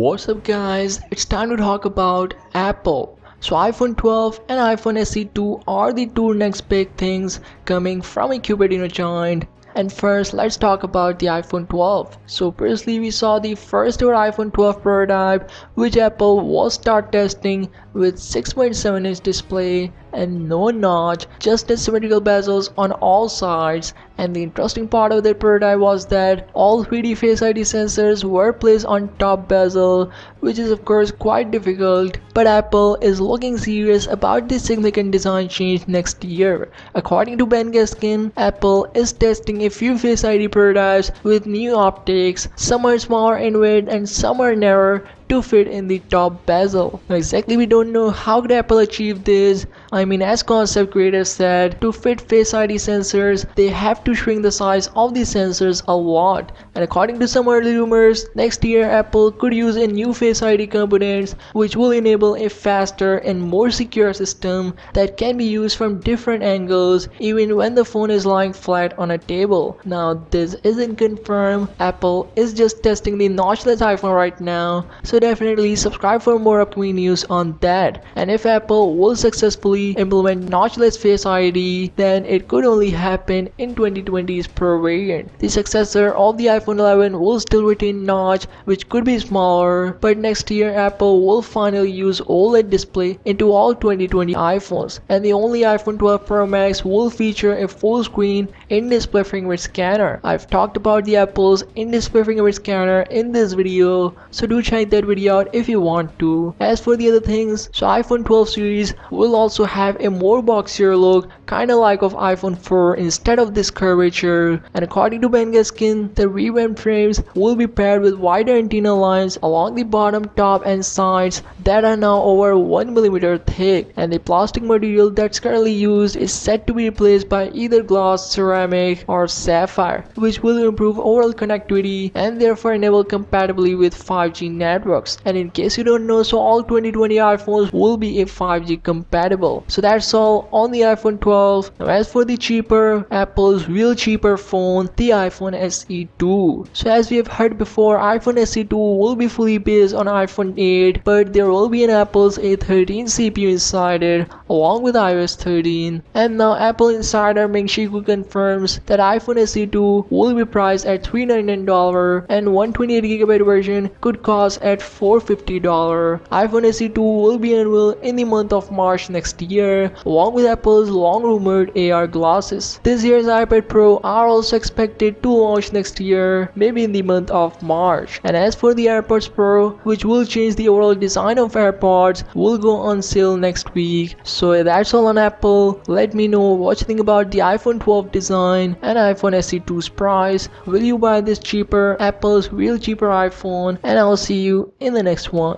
What's up guys, it's time to talk about Apple. So iPhone 12 and iPhone SE 2 are the two next big things coming from a Cupertino giant. And first, let's talk about the iPhone 12. So previously we saw the first ever iPhone 12 prototype which Apple was start testing with 6.7-inch display and no notch, just a symmetrical bezels on all sides. And the interesting part of the prototype was that all 3D Face ID sensors were placed on top bezel, which is of course quite difficult, but Apple is looking serious about this significant design change next year. According to Ben Gaskin, Apple is testing a few Face ID prototypes with new optics. Some are smaller in width and some are narrower to fit in the top bezel. Now exactly we don't know how could Apple achieve this. As concept creators said, to fit Face ID sensors, they have to shrink the size of the sensors a lot. And according to some early rumors, next year Apple could use a new Face ID components which will enable a faster and more secure system that can be used from different angles even when the phone is lying flat on a table. Now this isn't confirmed. Apple is just testing the notchless iPhone right now. So definitely subscribe for more upcoming news on that. And if Apple will successfully implement notchless Face ID, then it could only happen in 2020's Pro variant. The successor of the iPhone 11 will still retain notch, which could be smaller, but next year Apple will finally use OLED display into all 2020 iPhones, and the only iPhone 12 Pro Max will feature a full screen in-display fingerprint scanner. I've talked about the Apple's in-display fingerprint scanner in this video, so do check that video out if you want to. As for the other things, so iPhone 12 series will also have a more boxier look, kinda like of iPhone 4 instead of this curvature. And according to Ben Gaskin, the revamped frames will be paired with wider antenna lines along the bottom, top and sides that are now over 1mm thick, and the plastic material that's currently used is set to be replaced by either glass, ceramic or sapphire, which will improve overall connectivity and therefore enable compatibility with 5G networks. And in case you don't know, so all 2020 iPhones will be a 5G compatible. So that's all on the iPhone 12. Now as for the cheaper, Apple's real cheaper phone, the iPhone SE 2. So as we have heard before, iPhone SE 2 will be fully based on iPhone 8, but there will be an Apple's A13 CPU inside it along with iOS 13. And now Apple Insider Ming Chi confirms that iPhone SE 2 will be priced at $399 and 128GB version could cost at $450. iPhone SE 2 will be unveiled in the month of March next year along with Apple's long rumored AR glasses. This year's iPad Pro are also expected to launch next year, maybe in the month of March. And as for the AirPods Pro, which will change the overall design of AirPods, will go on sale next week. So that's all on Apple. Let me know what you think about the iPhone 12 design and iPhone SE 2's price. Will you buy this cheaper Apple's real cheaper iPhone? And I'll see you in the next one.